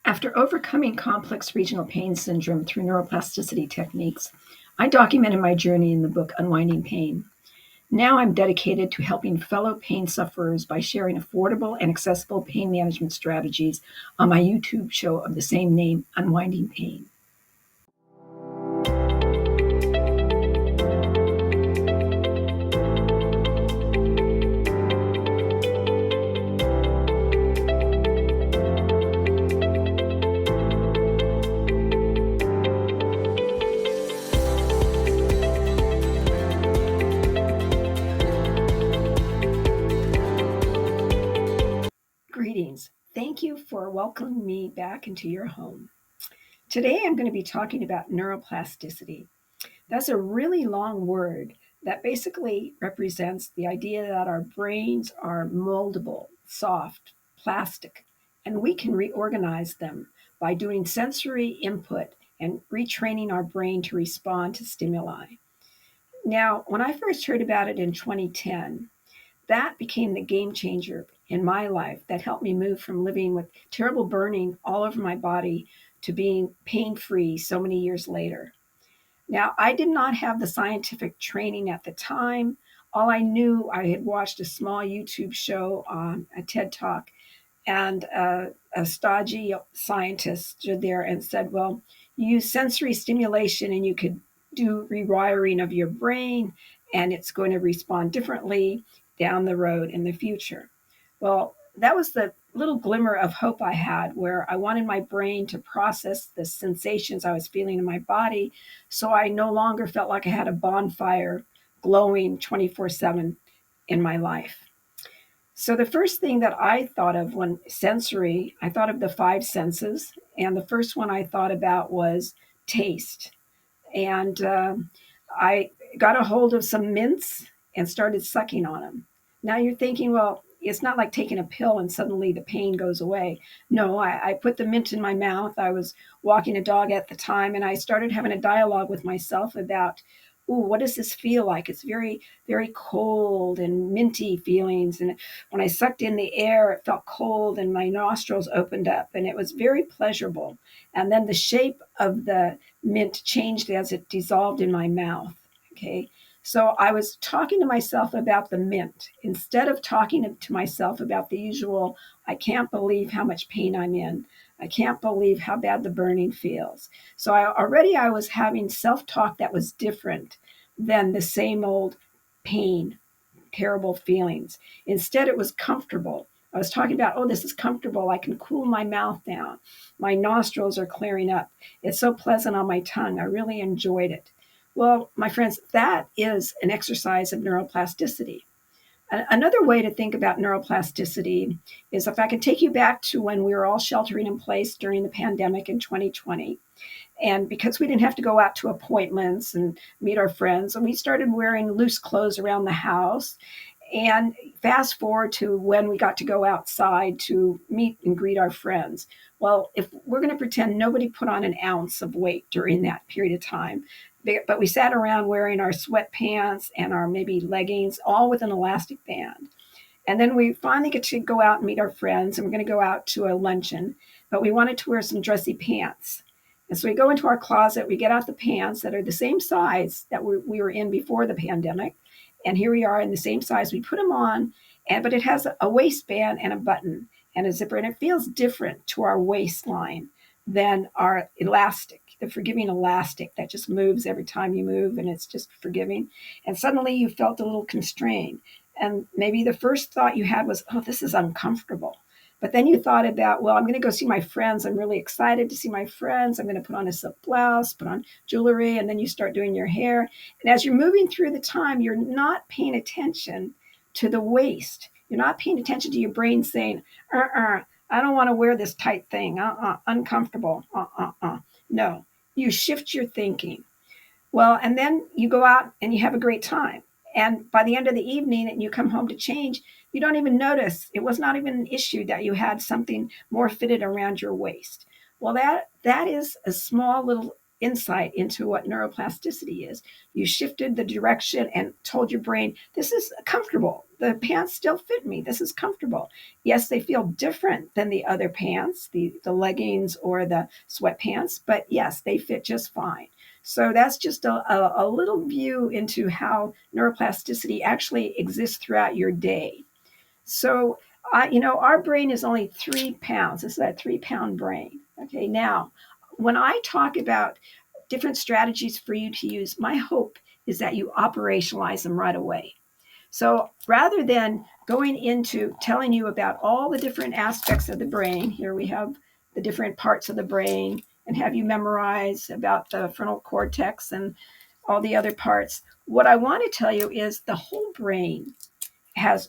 After overcoming complex regional pain syndrome through neuroplasticity techniques, I documented my journey in the book Unwinding Pain. Now I'm dedicated to helping fellow pain sufferers by sharing affordable and accessible pain management strategies on my YouTube show of the same name, Unwinding Pain. Greetings. Thank you for welcoming me back into your home. Today I'm going to be talking about neuroplasticity. That's a really long word that basically represents the idea that our brains are moldable, soft, plastic, and we can reorganize them by doing sensory input and retraining our brain to respond to stimuli. Now, when I first heard about it in 2010, that became the game changer in my life that helped me move from living with terrible burning all over my body to being pain free so many years later. Now, I did not have the scientific training at the time. All I knew, I had watched a small YouTube show on a TED Talk, and a stodgy scientist stood there and said, well, you use sensory stimulation and you could do rewiring of your brain, and it's going to respond differently down the road in the future. Well, that was the little glimmer of hope I had, where I wanted my brain to process the sensations I was feeling in my body so I no longer felt like I had a bonfire glowing 24/7 in my life. So the first thing that I thought of when sensory, I thought of the five senses. And the first one I thought about was taste. And I got a hold of some mints and started sucking on them. Now you're thinking, well, it's not like taking a pill and suddenly the pain goes away. No, I put the mint in my mouth. I was walking a dog at the time, and I started having a dialogue with myself about, ooh, what does this feel like? It's very, very cold and minty feelings. And when I sucked in the air, it felt cold and my nostrils opened up, and it was very pleasurable. And then the shape of the mint changed as it dissolved in my mouth. Okay. So I was talking to myself about the mint instead of talking to myself about the usual, I can't believe how much pain I'm in. I can't believe how bad the burning feels. So I was having self-talk that was different than the same old pain, terrible feelings. Instead, it was comfortable. I was talking about, oh, this is comfortable. I can cool my mouth down. My nostrils are clearing up. It's so pleasant on my tongue. I really enjoyed it. Well, my friends, that is an exercise of neuroplasticity. Another way to think about neuroplasticity is if I can take you back to when we were all sheltering in place during the pandemic in 2020. And because we didn't have to go out to appointments and meet our friends, and we started wearing loose clothes around the house. And fast forward to when we got to go outside to meet and greet our friends. Well, if we're going to pretend nobody put on an ounce of weight during that period of time, but we sat around wearing our sweatpants and our maybe leggings, all with an elastic band. And then we finally get to go out and meet our friends, and we're going to go out to a luncheon, but we wanted to wear some dressy pants. And so we go into our closet, we get out the pants that are the same size that we were in before the pandemic. And here we are in the same size. We put them on, but it has a waistband and a button and a zipper, and it feels different to our waistline than our elastic, the forgiving elastic that just moves every time you move, and it's just forgiving. And suddenly you felt a little constrained. And maybe the first thought you had was, oh, this is uncomfortable. But then you thought about, well, I'm going to go see my friends. I'm really excited to see my friends. I'm going to put on a silk blouse, put on jewelry, and then you start doing your hair. And as you're moving through the time, you're not paying attention to the waist. You're not paying attention to your brain saying, I don't want to wear this tight thing. Uncomfortable. No, you shift your thinking. Well, and then you go out and you have a great time. And by the end of the evening and you come home to change, you don't even notice. It was not even an issue that you had something more fitted around your waist. Well, that is a small little insight into what neuroplasticity is. You shifted the direction and told your brain, this is comfortable. The pants still fit me. This is comfortable. Yes, they feel different than the other pants, the leggings or the sweatpants, but yes, they fit just fine. So that's just a little view into how neuroplasticity actually exists throughout your day. So, our brain is only 3 pounds. This is a 3 pound brain. Okay, now, when I talk about different strategies for you to use, my hope is that you operationalize them right away. So rather than going into telling you about all the different aspects of the brain, here we have the different parts of the brain and have you memorize about the frontal cortex and all the other parts. What I want to tell you is the whole brain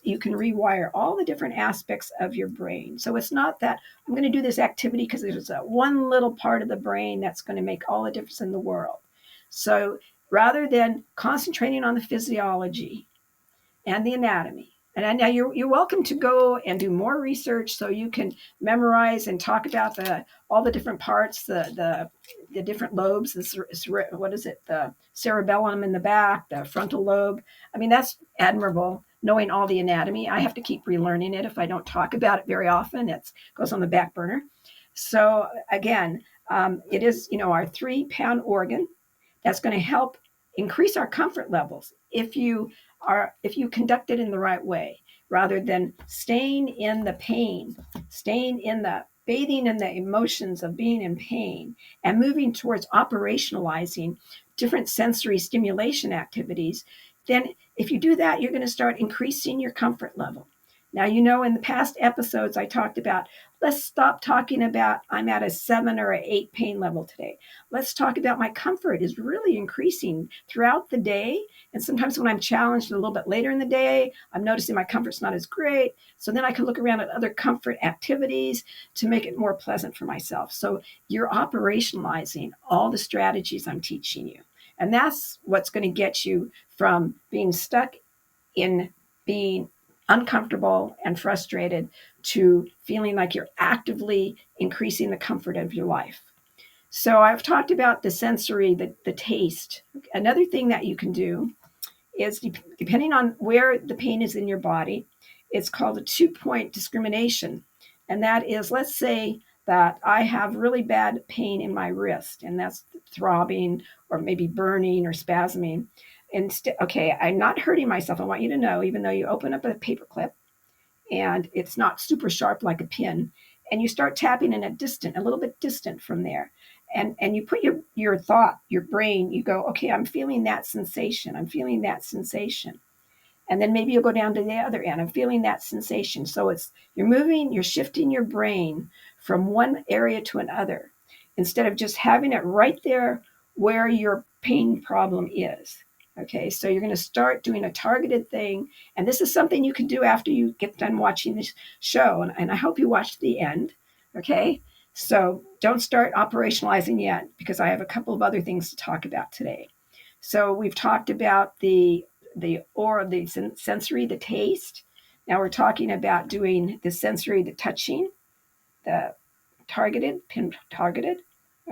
you can rewire all the different aspects of your brain. So it's not that I'm going to do this activity because there's one little part of the brain that's going to make all the difference in the world. So rather than concentrating on the physiology and the anatomy. And now you're welcome to go and do more research so you can memorize and talk about all the different parts, the different lobes. What is it? The cerebellum in the back, the frontal lobe. I mean, that's admirable. Knowing all the anatomy, I have to keep relearning it if I don't talk about it very often. It goes on the back burner. So again, it is our 3 pound organ that's going to help increase our comfort levels if you conduct it in the right way, rather than staying in the pain, bathing in the emotions of being in pain, and moving towards operationalizing different sensory stimulation activities. Then if you do that, you're going to start increasing your comfort level. Now, in the past episodes, I talked about, let's stop talking about I'm at a 7 or an 8 pain level today. Let's talk about my comfort is really increasing throughout the day. And sometimes when I'm challenged a little bit later in the day, I'm noticing my comfort's not as great. So then I can look around at other comfort activities to make it more pleasant for myself. So you're operationalizing all the strategies I'm teaching you. And that's what's going to get you from being stuck in being uncomfortable and frustrated to feeling like you're actively increasing the comfort of your life. So I've talked about the sensory, the taste. Another thing that you can do is, depending on where the pain is in your body, it's called a 2-point discrimination. And that is, let's say that I have really bad pain in my wrist, and that's throbbing or maybe burning or spasming. Okay, I'm not hurting myself. I want you to know, even though you open up a paper clip and it's not super sharp like a pin, and you start tapping in a little bit distant from there. And you put your thought, your brain, you go, okay, I'm feeling that sensation. I'm feeling that sensation. And then maybe you'll go down to the other end. I'm feeling that sensation. So you're shifting your brain from one area to another instead of just having it right there where your pain problem is. Okay, so you're going to start doing a targeted thing. And this is something you can do after you get done watching this show. And I hope you watch the end. Okay, so don't start operationalizing yet, because I have a couple of other things to talk about today. So we've talked about the sensory, the taste. Now we're talking about doing the sensory, the touching, the pin targeted.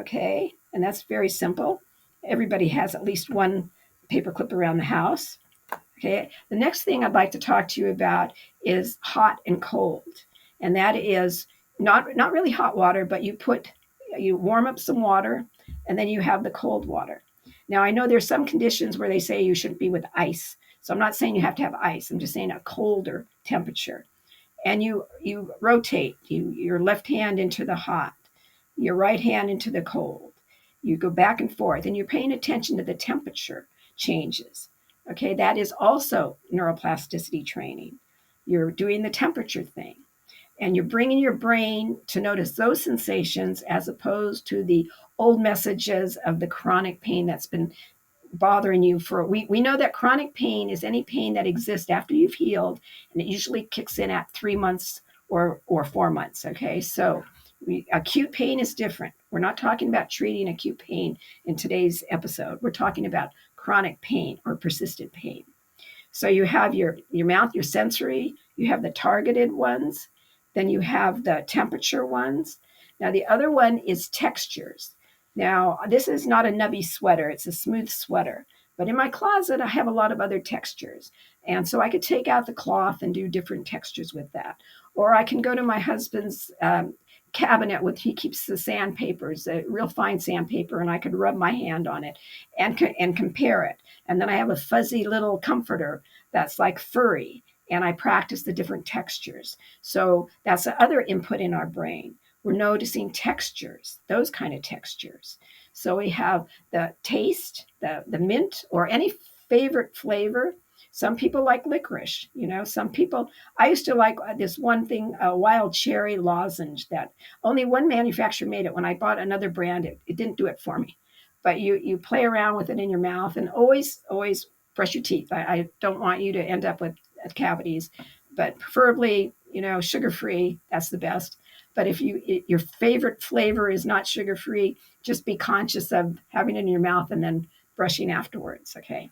Okay, and that's very simple. Everybody has at least one paperclip around the house. Okay, the next thing I'd like to talk to you about is hot and cold, and that is not really hot water, but you warm up some water, and then you have the cold water. Now I know there's some conditions where they say you shouldn't be with ice, so I'm not saying you have to have ice. I'm just saying a colder temperature, and you rotate your left hand into the hot, your right hand into the cold. You go back and forth, and you're paying attention to the temperature changes. Okay, that is also neuroplasticity training. You're doing the temperature thing, and you're bringing your brain to notice those sensations as opposed to the old messages of the chronic pain that's been bothering you we know that chronic pain is any pain that exists after you've healed, and it usually kicks in at 3 months or 4 months. Okay, so acute pain is different. We're not talking about treating acute pain in today's episode. We're talking about chronic pain or persistent pain. So you have your mouth, your sensory, you have the targeted ones, then you have the temperature ones. Now the other one is textures. Now, this is not a nubby sweater, it's a smooth sweater. But in my closet, I have a lot of other textures. And so I could take out the cloth and do different textures with that. Or I can go to my husband's cabinet with, he keeps the sandpapers, a real fine sandpaper, and I could rub my hand on it and compare it. And then I have a fuzzy little comforter that's like furry, and I practice the different textures. So that's the other input in our brain. We're noticing textures, those kind of textures. So we have the taste, the mint, or any favorite flavor. Some people like licorice, some people, I used to like this one thing, a wild cherry lozenge that only one manufacturer made it. When I bought another brand, it didn't do it for me. But you play around with it in your mouth, and always brush your teeth. I don't want you to end up with cavities, but preferably, sugar free. That's the best. But if your favorite flavor is not sugar free, just be conscious of having it in your mouth and then brushing afterwards. Okay.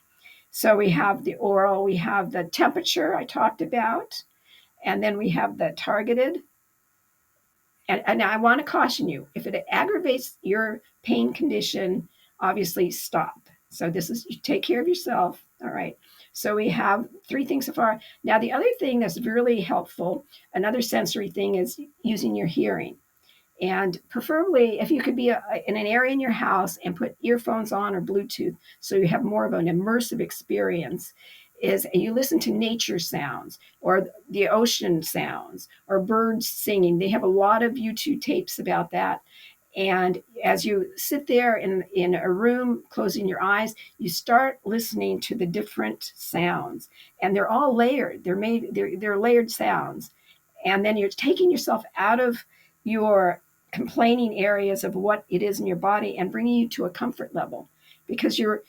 So we have the oral, we have the temperature I talked about, and then we have the targeted. And I want to caution you, if it aggravates your pain condition, obviously stop. So this is, you take care of yourself. All right. So we have three things so far. Now, the other thing that's really helpful, another sensory thing, is using your hearing. And preferably, if you could be in an area in your house and put earphones on or Bluetooth, so you have more of an immersive experience, is you listen to nature sounds or the ocean sounds or birds singing. They have a lot of YouTube tapes about that. And as you sit there in a room, closing your eyes, you start listening to the different sounds. And they're all layered. They're layered sounds. And then you're taking yourself out of your complaining areas of what it is in your body and bringing you to a comfort level, because you're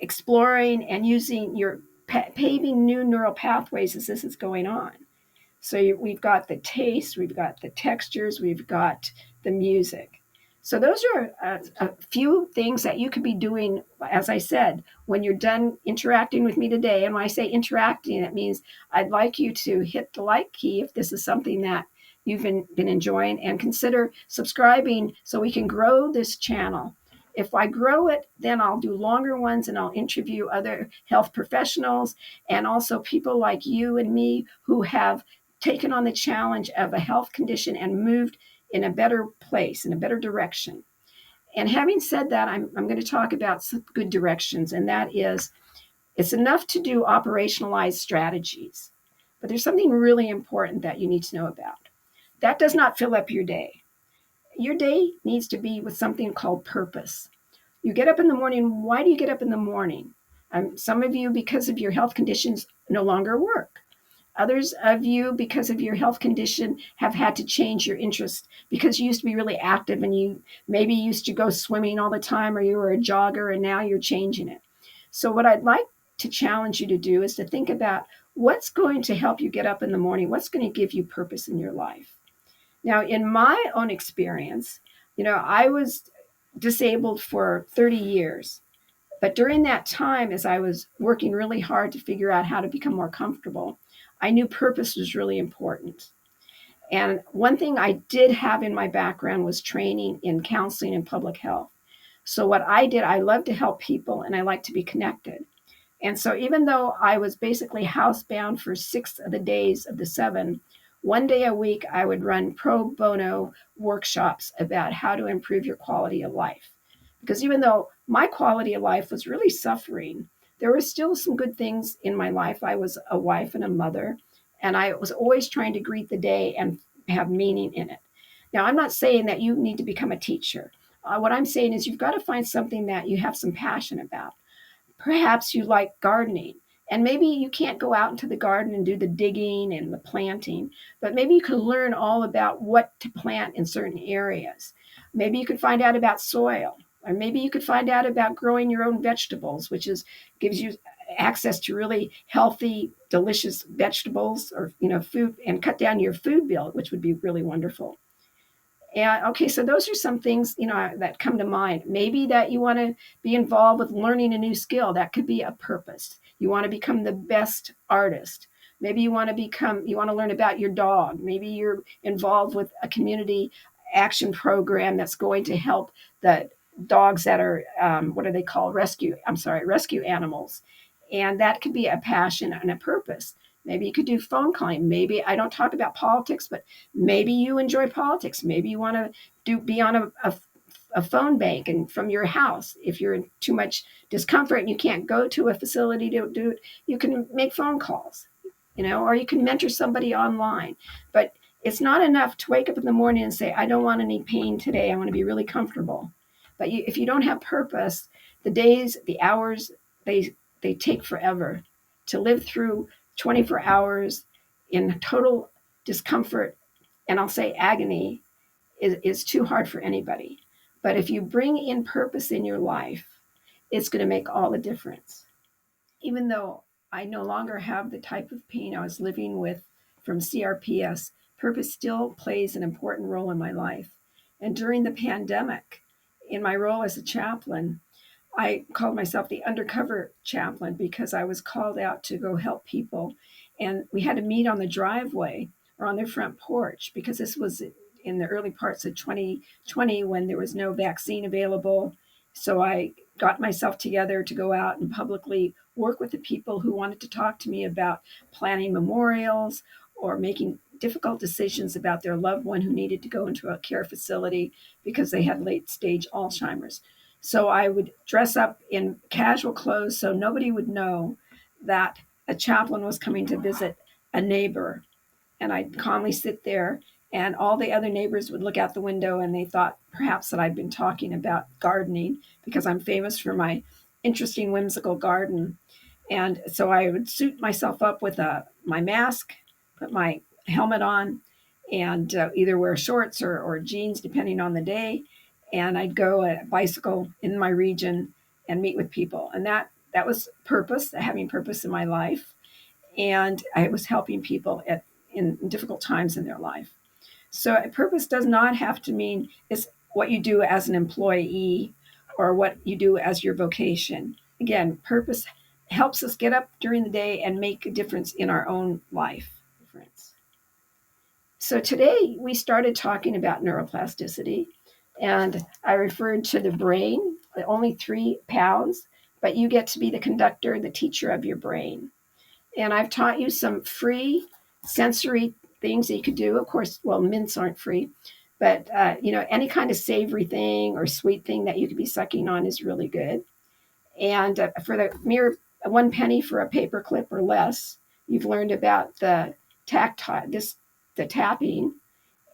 exploring and using, you're paving new neural pathways as this is going on. So we've got the taste, we've got the textures, we've got the music. So those are a few things that you could be doing, as I said, when you're done interacting with me today. And when I say interacting, it means I'd like you to hit the like key if this is something that you've been enjoying, and consider subscribing so we can grow this channel. If I grow it, then I'll do longer ones and I'll interview other health professionals and also people like you and me who have taken on the challenge of a health condition and moved in a better place, in a better direction. And having said that, I'm going to talk about some good directions, and that is, it's enough to do operationalized strategies, but there's something really important that you need to know about. That does not fill up your day. Your day needs to be with something called purpose. You get up in the morning. Why do you get up in the morning? Some of you, because of your health conditions, no longer work. Others of you, because of your health condition, have had to change your interest because you used to be really active and you maybe used to go swimming all the time, or you were a jogger and now you're changing it. So what I'd like to challenge you to do is to think about what's going to help you get up in the morning, what's going to give you purpose in your life. Now, in my own experience, I was disabled for 30 years. But during that time, as I was working really hard to figure out how to become more comfortable, I knew purpose was really important. And one thing I did have in my background was training in counseling and public health. So what I did, I love to help people and I like to be connected. And so even though I was basically housebound for 6 of the days of the 7, one day a week I would run pro bono workshops about how to improve your quality of life. Because even though my quality of life was really suffering, there were still some good things in my life. I was a wife and a mother, and I was always trying to greet the day and have meaning in it. Now, I'm not saying that you need to become a teacher. What I'm saying is you've got to find something that you have some passion about. Perhaps you like gardening, and maybe you can't go out into the garden and do the digging and the planting, but maybe you can learn all about what to plant in certain areas. Maybe you could find out about soil, or maybe you could find out about growing your own vegetables, which gives you access to really healthy, delicious vegetables, or food, and cut down your food bill, which would be really wonderful. And okay, so those are some things, that come to mind. Maybe that you want to be involved with learning a new skill. That could be a purpose. You want to become the best artist. Maybe you want to learn about your dog. Maybe you're involved with a community action program that's going to help the dogs that are, what are they called? Rescue animals. And that could be a passion and a purpose. Maybe you could do phone calling. Maybe I don't talk about politics, but maybe you enjoy politics. Maybe you want to be on a phone bank and from your house. If you're in too much discomfort and you can't go to a facility to do it, you can make phone calls, or you can mentor somebody online. But it's not enough to wake up in the morning and say, I don't want any pain today. I want to be really comfortable. But if you don't have purpose, the days, the hours, they take forever. To live through 24 hours in total discomfort, and I'll say agony, is too hard for anybody. But if you bring in purpose in your life, it's going to make all the difference. Even though I no longer have the type of pain I was living with from CRPS, purpose still plays an important role in my life. And during the pandemic, in my role as a chaplain, I called myself the undercover chaplain because I was called out to go help people. And we had to meet on the driveway or on their front porch because this was in the early parts of 2020 when there was no vaccine available. So I got myself together to go out and publicly work with the people who wanted to talk to me about planning memorials or making difficult decisions about their loved one who needed to go into a care facility because they had late stage Alzheimer's. So I would dress up in casual clothes so nobody would know that a chaplain was coming to visit a neighbor. And I'd calmly sit there, and all the other neighbors would look out the window and they thought perhaps that I'd been talking about gardening because I'm famous for my interesting, whimsical garden. And so I would suit myself up with my mask, put my helmet on, and either wear shorts or jeans, depending on the day. And I'd go bicycle in my region and meet with people. And that was purpose, having purpose in my life. And I was helping people in difficult times in their life. So purpose does not have to mean it's what you do as an employee or what you do as your vocation. Again, purpose helps us get up during the day and make a difference in our own life. So today we started talking about neuroplasticity, and I referred to the brain, only 3 pounds, but you get to be the conductor, the teacher of your brain. And I've taught you some free sensory things that you could do. Of course, well, mints aren't free, but any kind of savory thing or sweet thing that you could be sucking on is really good. And for the mere 1 penny for a paper clip or less, you've learned about the tapping,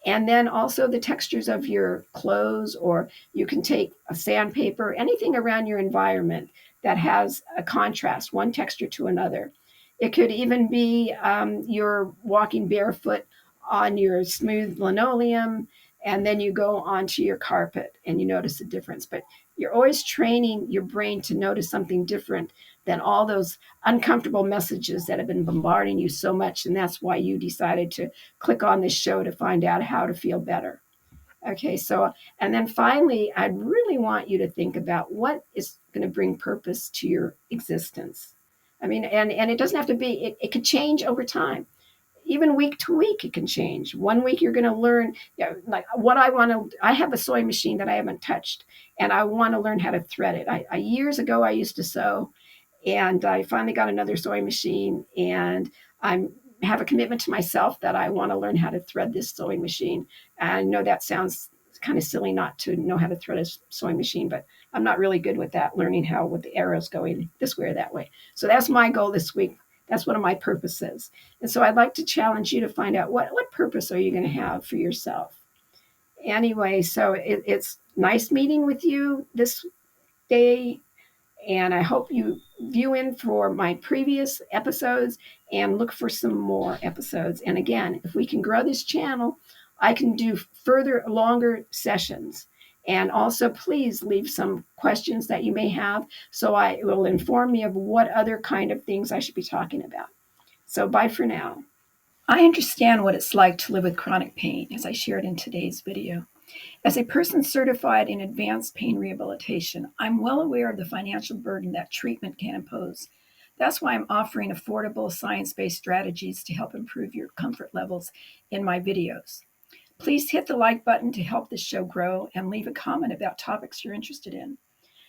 and then also the textures of your clothes, or you can take a sandpaper, anything around your environment that has a contrast, one texture to another. It could even be you're walking barefoot on your smooth linoleum, and then you go onto your carpet and you notice a difference. But you're always training your brain to notice something different than all those uncomfortable messages that have been bombarding you so much. And that's why you decided to click on this show to find out how to feel better. Okay, so, and then finally, I really want you to think about what is going to bring purpose to your existence. I mean, and it doesn't have to be, it could change over time. Even week to week, it can change. 1 week, you're going to learn, like what I have a sewing machine that I haven't touched, and I want to learn how to thread it. Years ago, I used to sew, and I finally got another sewing machine, and I have a commitment to myself that I want to learn how to thread this sewing machine. I know that sounds kind of silly not to know how to thread a sewing machine, but I'm not really good with that, learning how with the arrows going this way or that way. So that's my goal this week. That's one of my purposes. And so I'd like to challenge you to find out what purpose are you going to have for yourself. Anyway, so it's nice meeting with you this day. And I hope you view in for my previous episodes and look for some more episodes. And again, if we can grow this channel, I can do further, longer sessions. And also, please leave some questions that you may have so it will inform me of what other kind of things I should be talking about. So bye for now. I understand what it's like to live with chronic pain, as I shared in today's video. As a person certified in advanced pain rehabilitation, I'm well aware of the financial burden that treatment can impose. That's why I'm offering affordable, science-based strategies to help improve your comfort levels in my videos. Please hit the like button to help this show grow and leave a comment about topics you're interested in.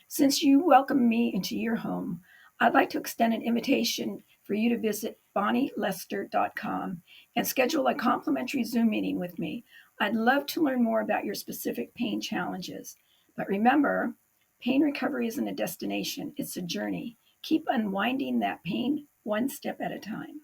Since you welcome me into your home, I'd like to extend an invitation for you to visit bonnielester.com and schedule a complimentary Zoom meeting with me. I'd love to learn more about your specific pain challenges. But remember, pain recovery isn't a destination, it's a journey. Keep unwinding that pain one step at a time.